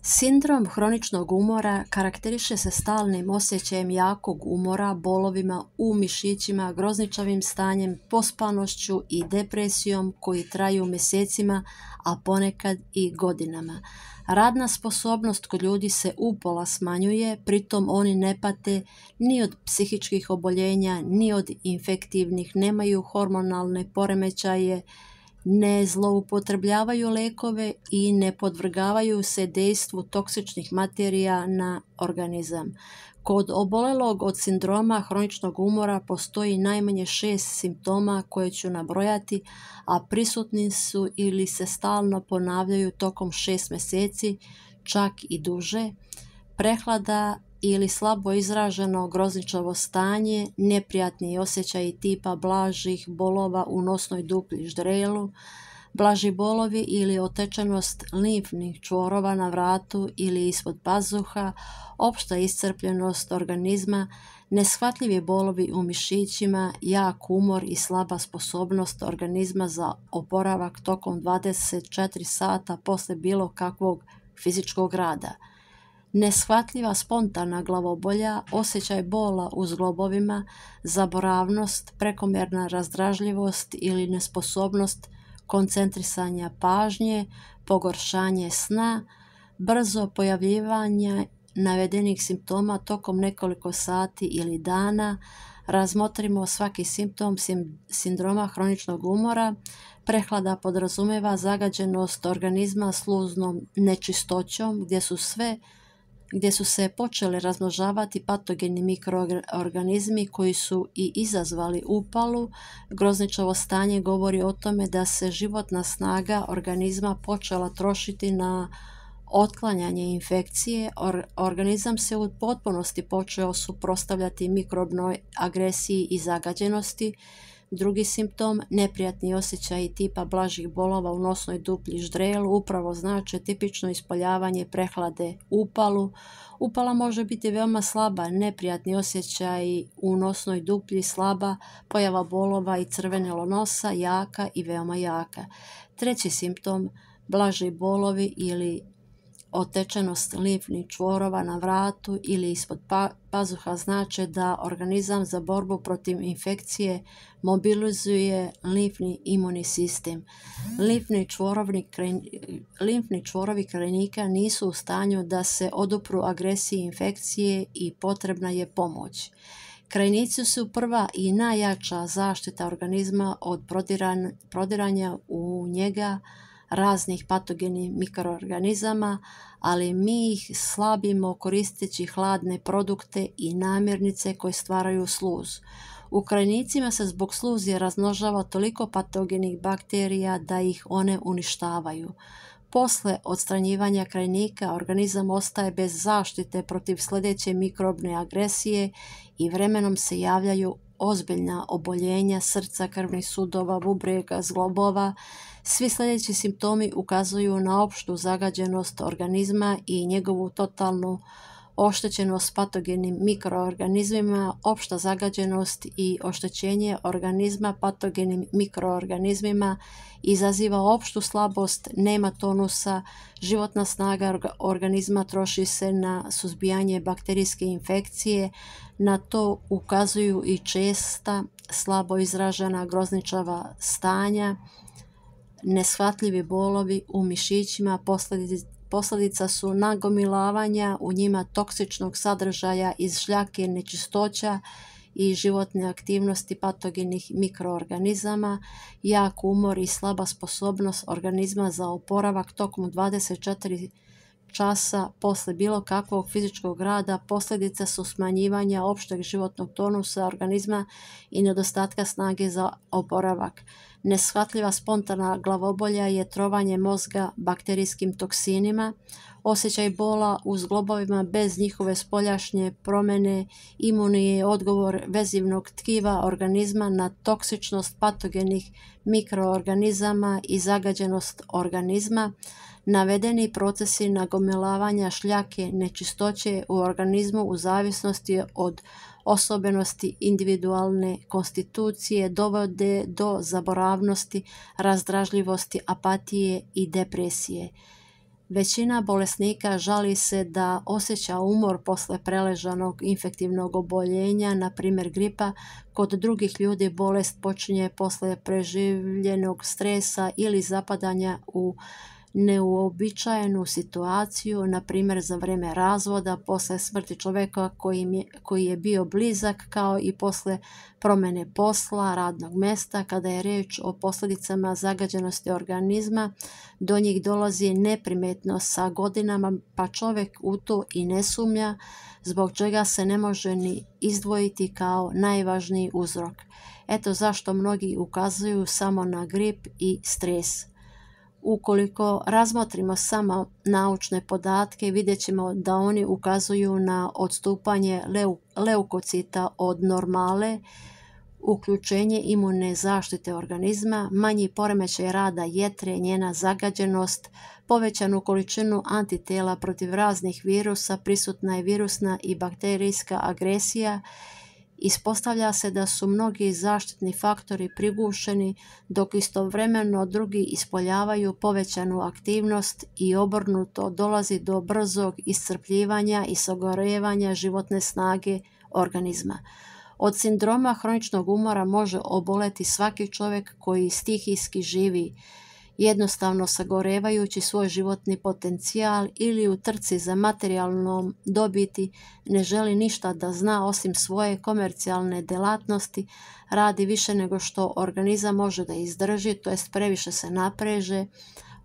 Sindrom hroničnog umora karakteriše se stalnim osjećajem jakog umora, bolovima u mišićima, grozničavim stanjem, pospanošću i depresijom koji traju mjesecima, a ponekad i godinama. Radna sposobnost kod ljudi se upola smanjuje, pritom oni ne pate ni od psihičkih oboljenja, ni od infektivnih, nemaju hormonalne poremećaje, ne zloupotrebljavaju lekove i ne podvrgavaju se dejstvu toksičnih materija na organizam. Kod obolelog od sindroma hroničnog umora postoji najmanje 6 simptoma koje ću nabrojati, a prisutni su ili se stalno ponavljaju tokom 6 mjeseci, čak i duže: prehlada ili slabo izraženo grozničavo stanje, neprijatni osjećaji tipa blažih bolova u nosnoj duplji ždrijelu, blaži bolovi ili otečenost limfnih čvorova na vratu ili ispod pazuha, opšta iscrpljenost organizma, neshvatljivi bolovi u mišićima, jak umor i slaba sposobnost organizma za oporavak tokom 24 sata poslije bilo kakvog fizičkog rada. Neshvatljiva spontana glavobolja, osjećaj bola u zglobovima, zaboravnost, prekomjerna razdražljivost ili nesposobnost koncentrisanja pažnje, pogoršanje sna, brzo pojavljivanje navedenih simptoma tokom nekoliko sati ili dana. Razmotrimo svaki simptom sindroma hroničnog umora. Prehlada podrazumijeva zagađenost organizma sluznom nečistoćom gdje su se počeli razmnožavati patogeni mikroorganizmi koji su i izazvali upalu. Grozničavo stanje govori o tome da se životna snaga organizma počela trošiti na otklanjanje infekcije. Organizam se u potpunosti počeo suprotstavljati mikrobnoj agresiji i zagađenosti. Drugi simptom, neprijatni osjećaji tipa blažih bolova u nosnoj duplji ždrijelu, upravo znače tipično ispoljavanje prehlade upalu. Upala može biti veoma slaba, neprijatni osjećaji u nosnoj duplji slaba, pojava bolova i crvenilo nosa jaka i veoma jaka. Treći simptom, blaži bolovi ili otečenost limfnih čvorova na vratu ili ispod pazuha znače da organizam za borbu protiv infekcije mobilizuje limfni imunni sistem. Limfni čvorovi krajnika nisu u stanju da se odupru agresiji infekcije i potrebna je pomoć. Krajnici su prva i najjača zaštita organizma od prodiranja u njega raznih patogenih mikroorganizama, ali mi ih slabimo koristeći hladne produkte i namirnice koje stvaraju sluz. U krajnicima se zbog sluzije razmnožava toliko patogenih bakterija da ih one uništavaju. Posle odstranjivanja krajnika organizam ostaje bez zaštite protiv sljedeće mikrobne agresije i vremenom se javljaju ozbiljna oboljenja srca, krvnih sudova, bubrega, zglobova. Svi sljedeći simptomi ukazuju na opštu zagađenost organizma i njegovu totalnu oštećenost patogenim mikroorganizmima. Opšta zagađenost i oštećenje organizma patogenim mikroorganizmima izaziva opštu slabost, nema tonusa, životna snaga organizma troši se na suzbijanje bakterijske infekcije. Na to ukazuju i česta, slabo izražena grozničava stanja, neshvatljivi bolovi u mišićima, posljedica su nagomilavanja u njima toksičnog sadržaja iz šljake, nečistoća i životne aktivnosti patogenih mikroorganizama, jak umor i slaba sposobnost organizma za oporavak tokom 24 časa posle bilo kakvog fizičkog rada. Posljedice su smanjivanja opšteg životnog tonusa organizma i nedostatka snage za oporavak. Neshvatljiva spontana glavobolja je trovanje mozga bakterijskim toksinima, osjećaj bola u zglobovima bez njihove spoljašnje promjene. Imunni je odgovor vezivnog tkiva organizma na toksičnost patogenih mikroorganizama i zagađenost organizma. Navedeni procesi nagomilavanja šljake, nečistoće u organizmu u zavisnosti od osobenosti individualne konstitucije dovode do zaboravnosti, razdražljivosti, apatije i depresije. Većina bolesnika žali se da osjeća umor posle preležanog infektivnog oboljenja, na primjer gripa. Kod drugih ljudi bolest počinje posle preživljenog stresa ili zapadanja u neuobičajenu situaciju, na primjer za vrijeme razvoda, posle smrti čovjeka koji je bio blizak, kao i posle promjene posla, radnog mjesta. Kada je riječ o posljedicama zagađenosti organizma, do njih dolazi neprimetno sa godinama, pa čovjek u to i ne sumnja, zbog čega se ne može ni izdvojiti kao najvažniji uzrok. Eto zašto mnogi ukazuju samo na grip i stres. Ukoliko razmotrimo samo naučne podatke, vidjet ćemo da oni ukazuju na odstupanje leukocita od normale, uključenje imune zaštite organizma, manji poremećaj rada jetre, njena zagađenost, povećanu količinu antitela protiv raznih virusa, prisutna je virusna i bakterijska agresija. Ispostavlja se da su mnogi zaštitni faktori prigušeni, dok istovremeno drugi ispoljavaju povećanu aktivnost i obrnuto dolazi do brzog iscrpljivanja i sagorevanja životne snage organizma. Od sindroma hroničnog umora može oboleti svaki čovjek koji stihijski živi, jednostavno sagorevajući svoj životni potencijal ili u trci za materijalnom dobiti ne želi ništa da zna osim svoje komercijalne djelatnosti, radi više nego što organizam može da izdrži, to jest previše se napreže.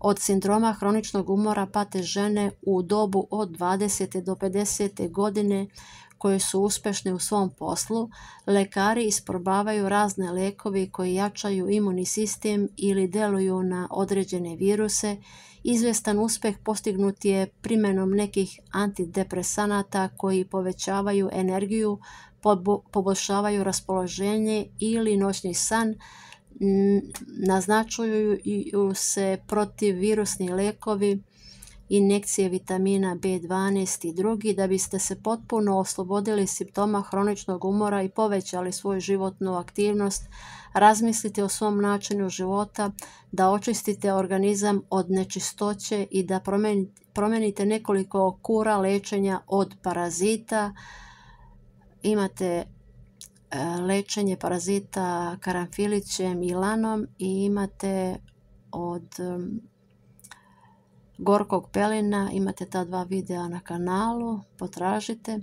Od sindroma hroničnog umora pate žene u dobu od 20. do 50. godine koje su uspješne u svom poslu. Lekari isprobavaju razne lekovi koji jačaju imunni sistem ili deluju na određene viruse. Izvjestan uspjeh postignut je primjenom nekih antidepresanata koji povećavaju energiju, poboljšavaju raspoloženje ili noćni san. Naznačuju se protivvirusni lekovi, injekcije vitamina B12 i drugi. Da biste se potpuno oslobodili simptoma hroničnog umora i povećali svoju životnu aktivnost, razmislite o svom načinu života, da očistite organizam od nečistoće i da promijenite nekoliko kura lečenja od parazita. Imate lečenje parazita karanfilićem i lanom i imate od gorkog pelina, imate ta dva videa na kanalu, potražite.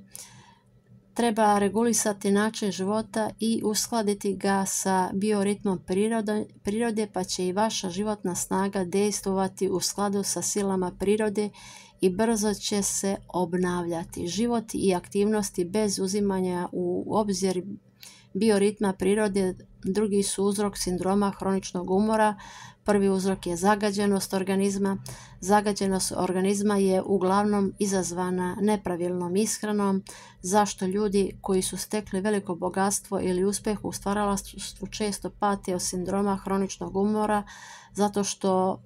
Treba regulisati način života i uskladiti ga sa bioritmom prirode, pa će i vaša životna snaga dejstvovati u skladu sa silama prirode i brzo će se obnavljati. Život i aktivnosti bez uzimanja u obzir bioritma prirode drugi su uzrok sindroma hroničnog umora. Prvi uzrok je zagađenost organizma. Zagađenost organizma je uglavnom izazvana nepravilnom ishranom. Zašto ljudi koji su stekli veliko bogatstvo ili uspjeh u stvaralaštvu često pate od sindroma hroničnog umora? Zato što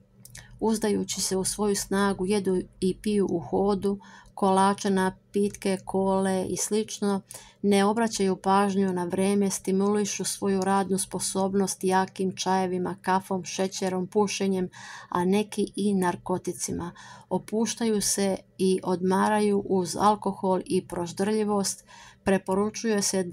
uzdajući se u svoju snagu jedu i piju u hodu, kolače, napitke, kole i slično, ne obraćaju pažnju na vrijeme, stimulišu svoju radnu sposobnost jakim čajevima, kafom, šećerom, pušenjem, a neki i narkoticima. Opuštaju se i odmaraju uz alkohol i proždrljivost. Preporučuje se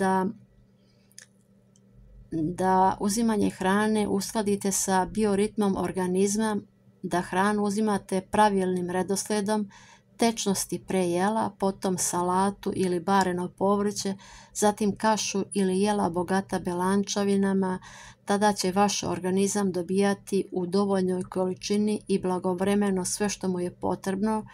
da uzimanje hrane uskladite sa bioritmom organizma, da hranu uzimate pravilnim redoslijedom, tečnosti pre jela, potom salatu ili bareno povrće, zatim kašu ili jela bogata belančavinama. Tada će vaš organizam dobijati u dovoljnoj količini i blagovremeno sve što mu je potrebno.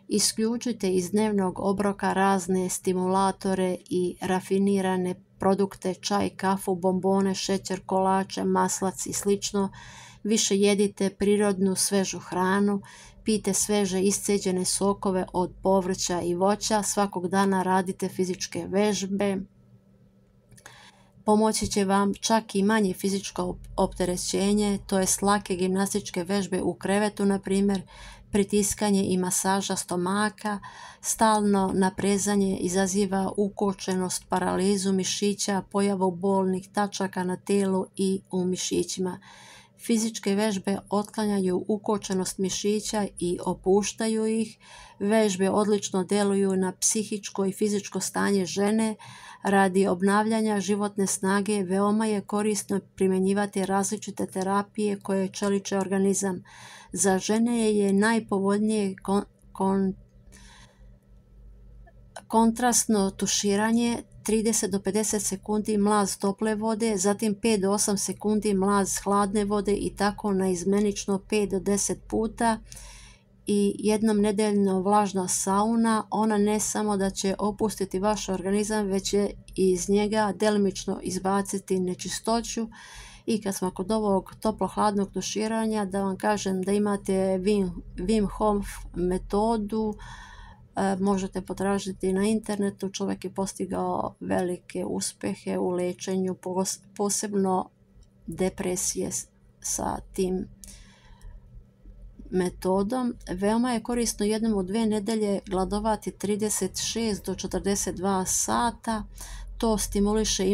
Isključite iz dnevnog obroka razne stimulatore i rafinirane produkte, čaj, kafu, bombone, šećer, kolače, maslac i slično. Više jedite prirodnu svežu hranu, pijte sveže isceđene sokove od povrća i voća, svakog dana radite fizičke vežbe. Pomoći će vam čak i manje fizičko opterećenje, to je lake gimnastičke vežbe u krevetu, na primjer, pritiskanje i masaža stomaka. Stalno naprezanje izaziva ukočenost, paralizu mišića, pojavu bolnih tačaka na telu i u mišićima. Fizičke vežbe otklanjaju ukočenost mišića i opuštaju ih. Vežbe odlično djeluju na psihičko i fizičko stanje žene. Radi obnavljanja životne snage veoma je korisno primjenjivati različite terapije koje čeliče organizam. Za žene je najpovoljnije kontrastno tuširanje 30 do 50 sekundi mlaz tople vode, zatim 5 do 8 sekundi mlaz hladne vode i tako naizmjenično 5 do 10 puta i jednom nedeljno vlažna sauna. Ona ne samo da će opustiti vaš organizam, već će iz njega delimično izbaciti nečistoću. I kad smo kod ovog toplo-hladnog tuširanja, da vam kažem da imate Wim Hof metodu, možete potražiti na internetu. Čovjek je postigao velike uspjehe u liječenju posebno depresije sa tim metodom. Veoma je korisno jednom u 2 nedelje gladovati 36 do 42 sata. To stimuliše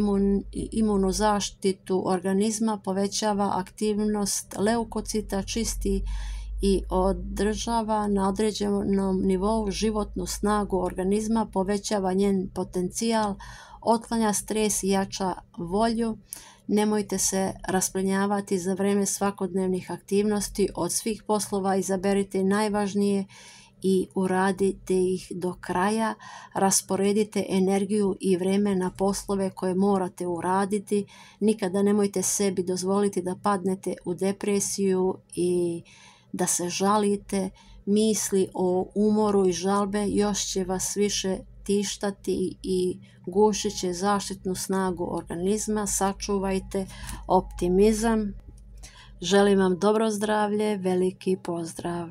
imunu zaštitu organizma, povećava aktivnost leukocita, čisti i održava na određenom nivou životnu snagu organizma, povećava njen potencijal, otklanja stres i jača volju. Nemojte se rasplinjavati za vrijeme svakodnevnih aktivnosti. Od svih poslova izaberite najvažnije i uradite ih do kraja. Rasporedite energiju i vrijeme na poslove koje morate uraditi. Nikada nemojte sebi dozvoliti da padnete u depresiju i da se žalite. Misli o umoru i žalbe još će vas više tištati i gušit će zaštitnu snagu organizma. Sačuvajte optimizam. Želim vam dobro zdravlje, veliki pozdrav!